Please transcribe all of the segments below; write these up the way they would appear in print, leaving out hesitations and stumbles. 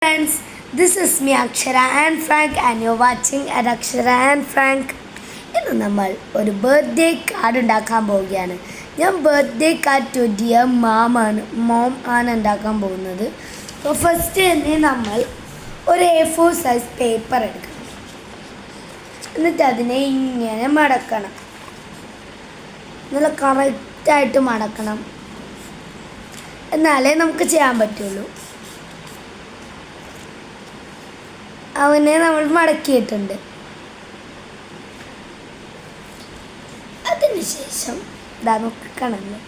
Friends, this is me Akshara and Frank and you're watching at Akshara and Frank. ഇന്ന് നമ്മൾ ഒരു birthday card ഉണ്ടാക്കാൻ പോവുകയാണ്. ഞാൻ birthday card to dear mom ആണ് ഉണ്ടാക്കാൻ പോകുന്നത്. അപ്പോൾ ഫസ്റ്റ് തന്നെ നമ്മൾ ഒരു A4 സൈസ് പേപ്പർ എടുക്കണം. എന്നിട്ട് അതിനെ ഇങ്ങനെ മടക്കണം. നല്ല കറക്റ്റായിട്ട് മടക്കണം. എന്നാലേ നമുക്ക് ചെയ്യാൻ പറ്റുള്ളൂ. അവനെ നമ്മൾ മടക്കിയിട്ടുണ്ട്. അതിനുശേഷം ഇതാ നോക്കണല്ലോ,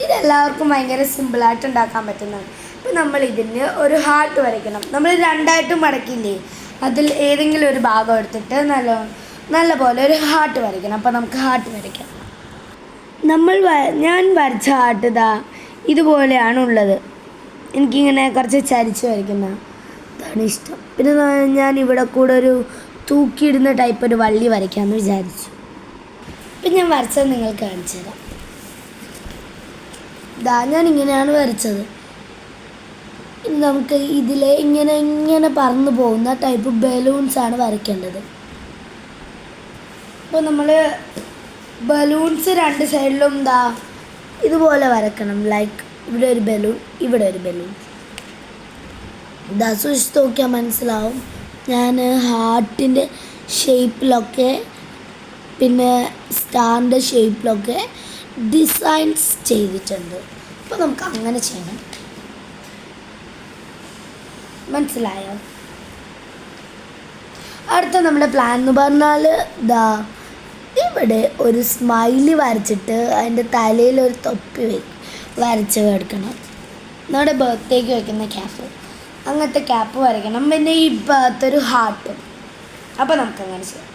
ഇതെല്ലാവർക്കും ഭയങ്കര സിമ്പിളായിട്ട് ഉണ്ടാക്കാൻ പറ്റുന്നതാണ്. ഇപ്പം നമ്മൾ ഇതിന് ഒരു ഹാർട്ട് വരയ്ക്കണം. നമ്മൾ രണ്ടായിട്ട് മടക്കില്ലേ, അതിൽ ഏതെങ്കിലും ഒരു ഭാഗം എടുത്തിട്ട് നല്ല പോലെ ഒരു ഹാർട്ട് വരയ്ക്കണം. അപ്പം നമുക്ക് ഹാർട്ട് വരയ്ക്കാം. ഞാൻ വരച്ച ഹാർട്ട് ഇതാ ഇതുപോലെയാണ് ഉള്ളത്. എനിക്കിങ്ങനെ കുറച്ച് ചരിച്ച് വരയ്ക്കുന്ന അതാണ് ഇഷ്ടം. പിന്നെ ഞാൻ ഇവിടെ കൂടെ ഒരു തൂക്കിയിടുന്ന ടൈപ്പ് ഒരു വള്ളി വരയ്ക്കാമെന്ന് വിചാരിച്ചു. ഇപ്പം ഞാൻ വരച്ചത് നിങ്ങൾക്ക് കാണിച്ചു തരാം. ഇതാ ഞാൻ ഇങ്ങനെയാണ് വരച്ചത്. ഇനി നമുക്ക് ഇതിലെ ഇങ്ങനെ പറന്നു പോകുന്ന ടൈപ്പ് ബലൂൺസാണ് വരയ്ക്കേണ്ടത്. അപ്പോൾ നമ്മൾ ബലൂൺസ് രണ്ട് സൈഡിലും ഇതുപോലെ വരക്കണം. ലൈക്ക് ഇവിടെ ഒരു ബലൂൺ, ഇവിടെ ഒരു ബലൂൺ. ഇതാ സൂക്ഷിച്ച് നോക്കിയാൽ മനസ്സിലാവും. ഞാൻ ഹാർട്ടിൻ്റെ ഷേപ്പിലൊക്കെ പിന്നെ സ്റ്റാറിൻ്റെ ഷേപ്പിലൊക്കെ ഡിസൈൻസ് ചെയ്തിട്ടുണ്ട്. അപ്പോൾ നമുക്ക് അങ്ങനെ ചെയ്യണം. മനസ്സിലായോ? അടുത്ത നമ്മുടെ പ്ലാൻ എന്ന് പറഞ്ഞാൽ ഇവിടെ ഒരു സ്മൈലി വരച്ചിട്ട് അതിൻ്റെ തലയിൽ ഒരു തൊപ്പി വരച്ച് എടുക്കണം. നമ്മുടെ ബർത്ത്ഡേക്ക് വയ്ക്കുന്ന ക്യാപ്പ്, അങ്ങനത്തെ ക്യാപ്പ് വരയ്ക്കണം. പിന്നെ ഈ ഭാഗത്തൊരു ഹാർട്ടും. അപ്പോൾ നമുക്കങ്ങനെ ചെയ്യാം.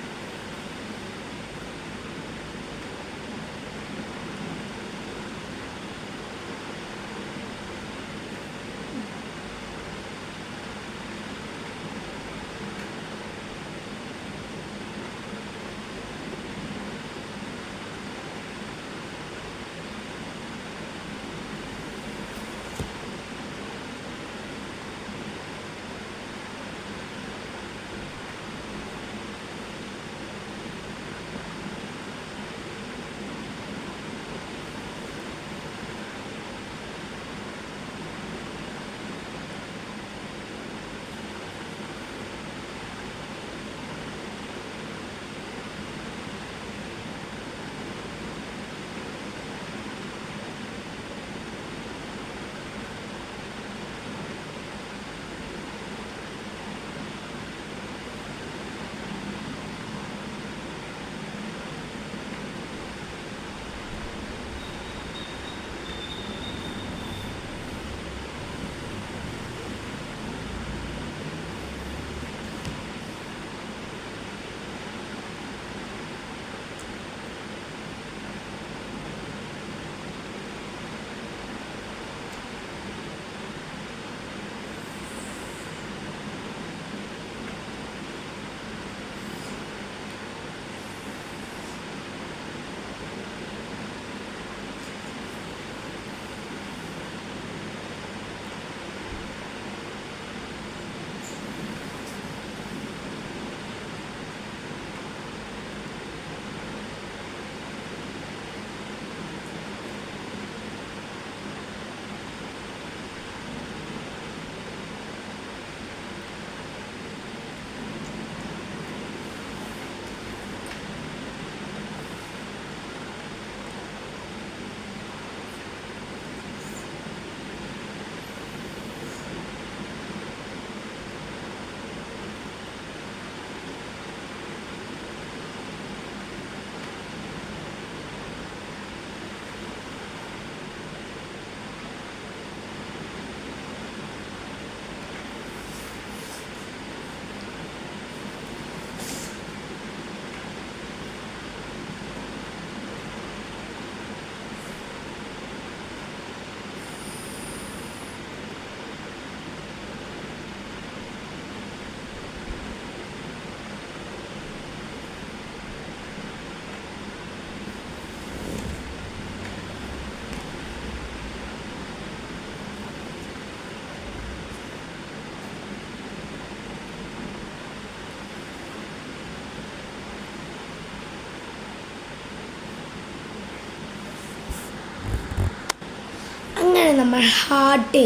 നമ്മൾ ഹാർട്ട്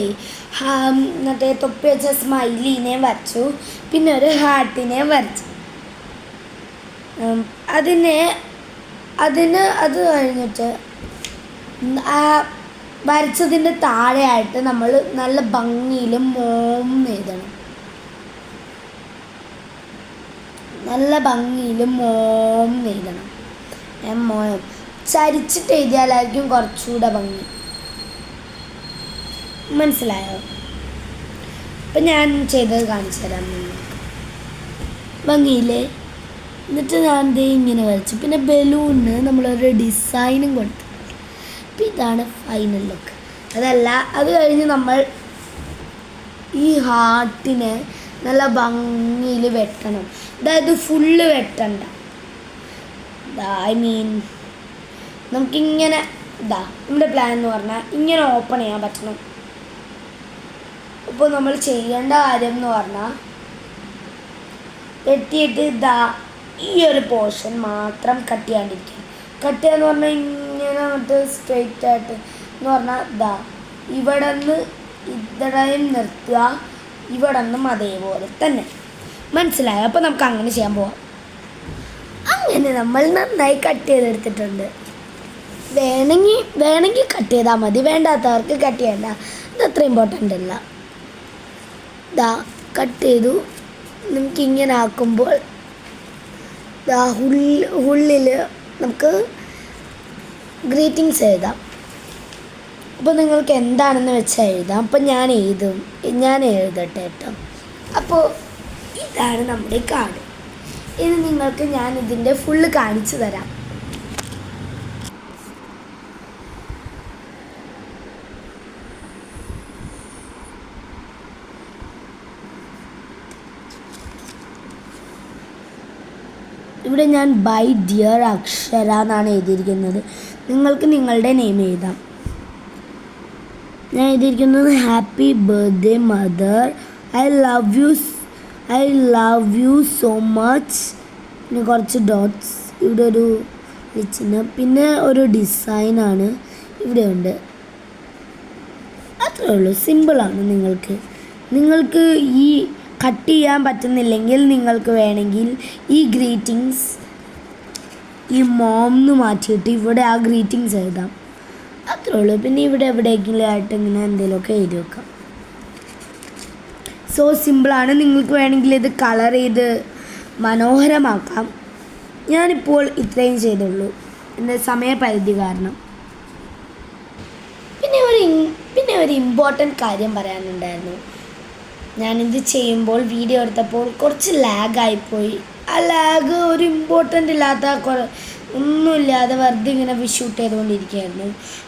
മറ്റേ തൊപ്പി വെച്ച സ്മൈലിനെയും വരച്ചു, പിന്നെ ഒരു ഹാർട്ടിനെയും വരച്ചു. അത് കഴിഞ്ഞിട്ട് ആ വരച്ചതിൻ്റെ താഴെയായിട്ട് നമ്മൾ നല്ല ഭംഗിയിൽ മോം എഴുതണം. നല്ല ഭംഗിയിൽ മോം എഴുതണം. മോം ചരിച്ചിട്ട് എഴുതിയാലായിരിക്കും കുറച്ചുകൂടെ ഭംഗി. മനസ്സിലായോ? അപ്പം ഞാൻ ചെയ്തത് കാണിച്ചു തരാം നിങ്ങൾക്ക്. ഭംഗിയില്ലേ? എന്നിട്ട് ഞാൻ ഇങ്ങനെ വരച്ചു. പിന്നെ ബലൂണിന് നമ്മളൊരു ഡിസൈനും കൊടുത്തു. അപ്പം ഇതാണ് ഫൈനൽ ലുക്ക്. അത് കഴിഞ്ഞ് നമ്മൾ ഈ ഹാർട്ടിനെ നല്ല ഭംഗിയിൽ വെട്ടണം. അതായത് ഫുള്ള് വെട്ടണ്ട. നമുക്കിങ്ങനെ നമ്മുടെ പ്ലാൻ എന്ന് പറഞ്ഞാൽ ഇങ്ങനെ ഓപ്പൺ ചെയ്യാൻ പറ്റണം. അപ്പോൾ നമ്മൾ ചെയ്യേണ്ട കാര്യം എന്ന് പറഞ്ഞാൽ വെട്ടിയിട്ട് ഈ ഒരു പോർഷൻ മാത്രം കട്ട് ചെയ്യാണ്ടിരിക്കുക. കട്ട് ചെയ്യാന്ന് പറഞ്ഞാൽ ഇങ്ങനെ സ്ട്രെയിറ്റ് ആയിട്ട് എന്ന് പറഞ്ഞാൽ ഇവിടെ നിന്ന് ഇവിടെയും നിർത്തുക, ഇവിടെ നിന്നും അതേപോലെ തന്നെ. മനസ്സിലായോ? അപ്പോൾ നമുക്ക് അങ്ങനെ ചെയ്യാൻ പോവാം. അങ്ങനെ നമ്മൾ നന്നായി കട്ട് ചെയ്തെടുത്തിട്ടുണ്ട്. വേണമെങ്കിൽ കട്ട് ചെയ്താൽ മതി, വേണ്ടാത്തവർക്ക് കട്ട് ചെയ്യണ്ട. ഇതത്ര ഇമ്പോർട്ടൻ്റ് അല്ല. കട്ട് ചെയ്തു. നമുക്കിങ്ങനെ ആക്കുമ്പോൾ ഉള്ളിൽ നമുക്ക് ഗ്രീറ്റിങ്സ് എഴുതാം. അപ്പോൾ നിങ്ങൾക്ക് എന്താണെന്ന് വെച്ചാൽ എഴുതാം. അപ്പം ഞാൻ എഴുതട്ടെ കേട്ടോ. അപ്പോൾ ഇതാണ് നമ്മുടെ കാർഡ്. ഇനി നിങ്ങൾക്ക് ഞാൻ ഇതിൻ്റെ ഫുള്ള് കാണിച്ചു തരാം. ഇവിടെ ഞാൻ ബൈ ഡിയർ അക്ഷര എന്നാണ് എഴുതിയിരിക്കുന്നത്. നിങ്ങൾക്ക് നിങ്ങളുടെ നെയിം എഴുതാം. ഞാൻ എഴുതിയിരിക്കുന്നത് happy birthday mother, I love you so much. പിന്നെ കുറച്ച് ഡോട്ട്സ്, ഇവിടെ ഒരു ചിഹ്നം, പിന്നെ ഒരു ഡിസൈനാണ് ഇവിടെ ഉണ്ട്. അത്രേ ഉള്ളൂ, സിമ്പിളാണ്. നിങ്ങൾക്ക് ഈ കട്ട് ചെയ്യാൻ പറ്റുന്നില്ലെങ്കിൽ നിങ്ങൾക്ക് വേണമെങ്കിൽ ഈ ഗ്രീറ്റിങ്സ് ഈ മോംന്ന് മാറ്റിയിട്ട് ഇവിടെ ആ ഗ്രീറ്റിങ്സ് എഴുതാം. അത്രേ ഉള്ളൂ. പിന്നെ ഇവിടെ എവിടെയെങ്കിലും ആയിട്ട് ഇങ്ങനെ എന്തെങ്കിലുമൊക്കെ എഴുതി വെക്കാം. സോ സിമ്പിളാണ്. നിങ്ങൾക്ക് വേണമെങ്കിൽ ഇത് കളർ ചെയ്ത് മനോഹരമാക്കാം. ഞാനിപ്പോൾ ഇത്രയും ചെയ്തുള്ളൂ, എൻ്റെ സമയപരിധി കാരണം. പിന്നെ ഒരു ഇമ്പോർട്ടൻ്റ് കാര്യം പറയാനുണ്ടായിരുന്നു. ഞാനിത് ചെയ്യുമ്പോൾ വീഡിയോ എടുത്തപ്പോൾ കുറച്ച് ലാഗായിപ്പോയി. ആ ലാഗ് ഒരു ഇമ്പോർട്ടൻ്റ് ഇല്ലാത്ത ഒന്നുമില്ലാതെ വെറുതെ ഇങ്ങനെ ഷൂട്ട് ചെയ്തുകൊണ്ടിരിക്കുകയായിരുന്നു.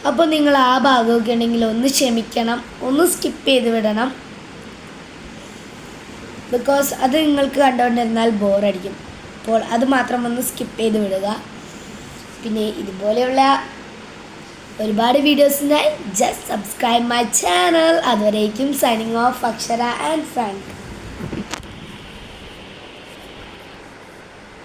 അപ്പോൾ നിങ്ങൾ ആ ഭാഗമൊക്കെ ഉണ്ടെങ്കിൽ ഒന്ന് ക്ഷമിക്കണം, ഒന്ന് സ്കിപ്പ് ചെയ്ത് വിടണം. ബിക്കോസ് അത് നിങ്ങൾക്ക് കണ്ടുകൊണ്ടിരുന്നാൽ ബോറടിക്കും. അപ്പോൾ അത് മാത്രം ഒന്ന് സ്കിപ്പ് ചെയ്ത് വിടുക. പിന്നെ ഇതുപോലെയുള്ള ഒരുപാട് വീഡിയോസിനായി ജസ്റ്റ് സബ്സ്ക്രൈബ് മൈ ചാനൽ. അതുവരേക്കും സൈനിങ് ഓഫ് അക്ഷര ആൻഡ് ഫ്രാങ്ക്.